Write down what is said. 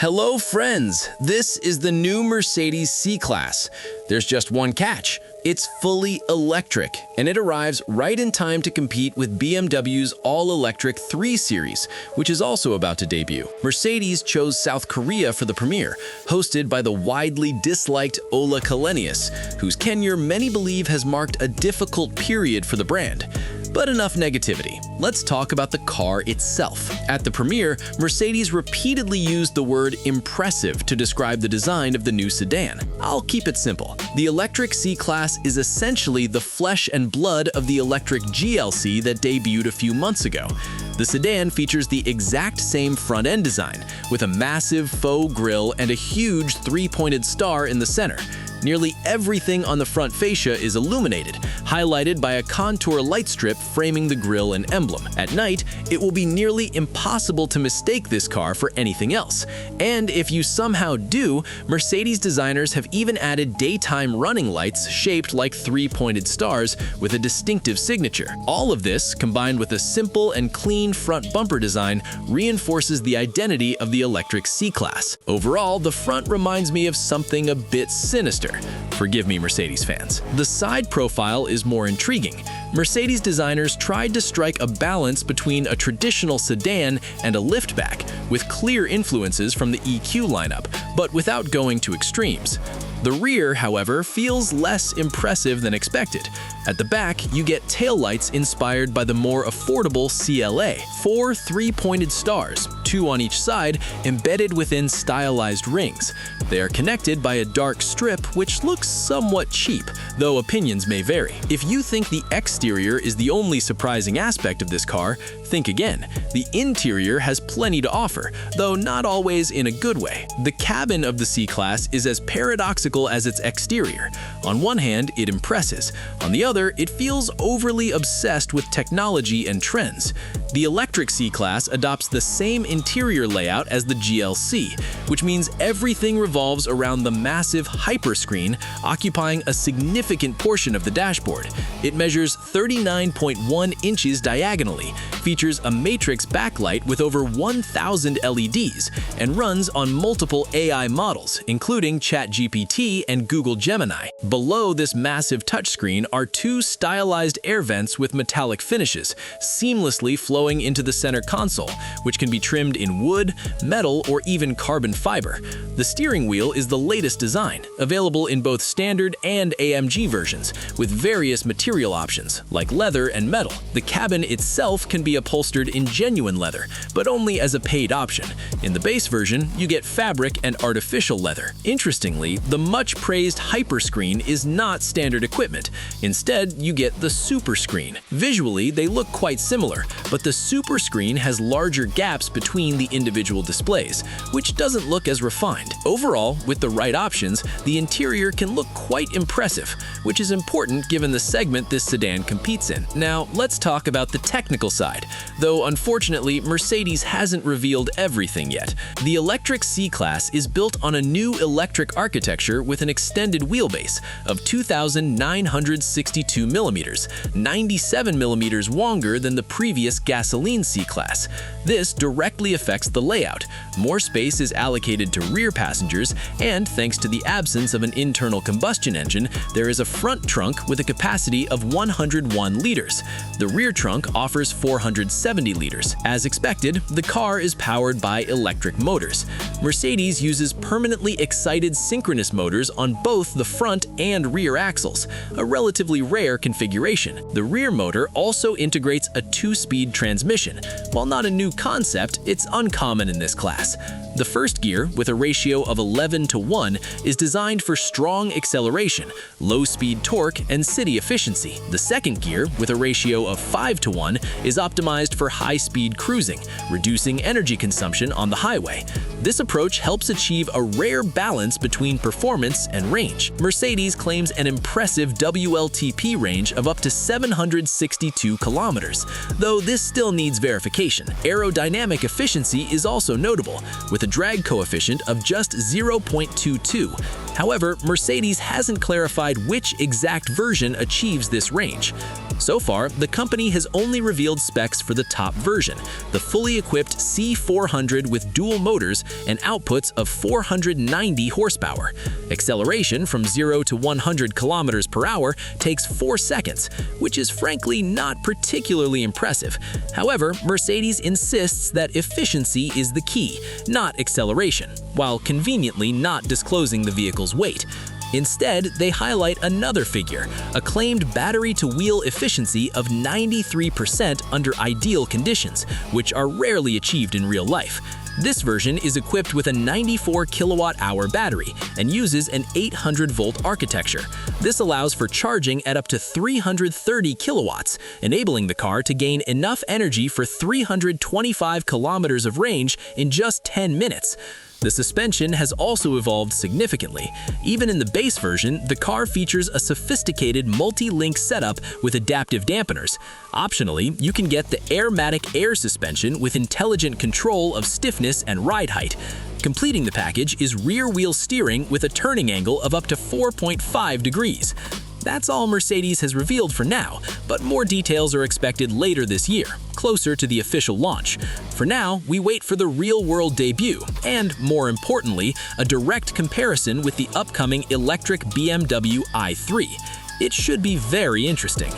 Hello friends, this is the new Mercedes C-Class. There's just one catch. It's fully electric, and it arrives right in time to compete with BMW's all-electric 3 Series, which is also about to debut. Mercedes chose South Korea for the premiere, hosted by the widely disliked Ola Källenius, whose tenure many believe has marked a difficult period for the brand. But enough negativity. Let's talk about the car itself. At the premiere, Mercedes repeatedly used the word impressive to describe the design of the new sedan. I'll keep it simple. The electric C-Class is essentially the flesh and blood of the electric GLC that debuted a few months ago. The sedan features the exact same front-end design, with a massive faux grille and a huge 3-pointed star in the center. Nearly everything on the front fascia is illuminated, highlighted by a contour light strip framing the grille and emblem. At night, it will be nearly impossible to mistake this car for anything else. And if you somehow do, Mercedes designers have even added daytime running lights shaped like 3-pointed stars with a distinctive signature. All of this, combined with a simple and clean front bumper design, reinforces the identity of the electric C-Class. Overall, the front reminds me of something a bit sinister. Forgive me, Mercedes fans. The side profile is more intriguing. Mercedes designers tried to strike a balance between a traditional sedan and a liftback, with clear influences from the EQ lineup, but without going to extremes. The rear, however, feels less impressive than expected. At the back, you get taillights inspired by the more affordable CLA. 4 3-pointed stars, 2 on each side, embedded within stylized rings. They are connected by a dark strip which looks somewhat cheap, though opinions may vary. If you think the exterior is the only surprising aspect of this car, think again. The interior has plenty to offer, though not always in a good way. The cabin of the C-Class is as paradoxical as its exterior. On one hand, it impresses. On the other, it feels overly obsessed with technology and trends. The electric C-Class adopts the same interior layout as the GLC, which means everything revolves around the massive hyperscreen occupying a significant portion of the dashboard. It measures 39.1 inches diagonally, features a matrix backlight with over 1,000 LEDs, and runs on multiple AI models, including ChatGPT and Google Gemini. Below this massive touchscreen are 2 stylized air vents with metallic finishes, seamlessly flowing into the center console, which can be trimmed in wood, metal, or even carbon fiber. The steering wheel is the latest design, available in both standard and AMG versions, with various material options, like leather and metal. The cabin itself can be upholstered in genuine leather, but only as a paid option. In the base version, you get fabric and artificial leather. Interestingly, the much-praised hyperscreen is not standard equipment. Instead, you get the super screen. Visually, they look quite similar, but the super screen has larger gaps between the individual displays, which doesn't look as refined. Overall, with the right options, the interior can look quite impressive, which is important given the segment this sedan competes in. Now, let's talk about the technical side, though unfortunately, Mercedes hasn't revealed everything yet. The electric C-Class is built on a new electric architecture with an extended wheelbase of 2,962 millimeters, 97 millimeters longer than the previous gasoline C-Class. This directly affects the layout. More space is allocated to rear passengers, and thanks to the absence of an internal combustion engine, there is a front trunk with a capacity of 101 liters. The rear trunk offers 470 liters. As expected, the car is powered by electric motors. Mercedes uses permanently excited synchronous motors on both the front and rear axles, a relatively rare configuration. The rear motor also integrates a 2-speed transmission. While not a new concept, it's uncommon in this class. The first gear, with a ratio of 11:1, is designed for strong acceleration, low-speed torque, and city efficiency. The second gear, with a ratio of 5:1, is optimized for high-speed cruising, reducing energy consumption on the highway. This approach helps achieve a rare balance between performance and range. Mercedes claims an impressive WLTP range of up to 762 kilometers, though this still needs verification. Aerodynamic efficiency is also notable, with a drag coefficient of just 0.22. However, Mercedes hasn't clarified which exact version achieves this range. So far, the company has only revealed specs for the top version, the fully equipped C400 with dual motors and outputs of 490 horsepower. Acceleration from 0 to 100 kilometers per hour takes 4 seconds, which is frankly not particularly impressive. However, Mercedes insists that efficiency is the key, not acceleration, while conveniently not disclosing the vehicle's weight. Instead, they highlight another figure, a claimed battery-to-wheel efficiency of 93% under ideal conditions, which are rarely achieved in real life. This version is equipped with a 94 kilowatt-hour battery and uses an 800-volt architecture. This allows for charging at up to 330 kilowatts, enabling the car to gain enough energy for 325 kilometers of range in just 10 minutes. The suspension has also evolved significantly. Even in the base version, the car features a sophisticated multi-link setup with adaptive dampeners. Optionally, you can get the Airmatic air suspension with intelligent control of stiffness and ride height. Completing the package is rear-wheel steering with a turning angle of up to 4.5 degrees. That's all Mercedes has revealed for now, but more details are expected later this year, closer to the official launch. For now, we wait for the real-world debut and, more importantly, a direct comparison with the upcoming electric BMW i3. It should be very interesting.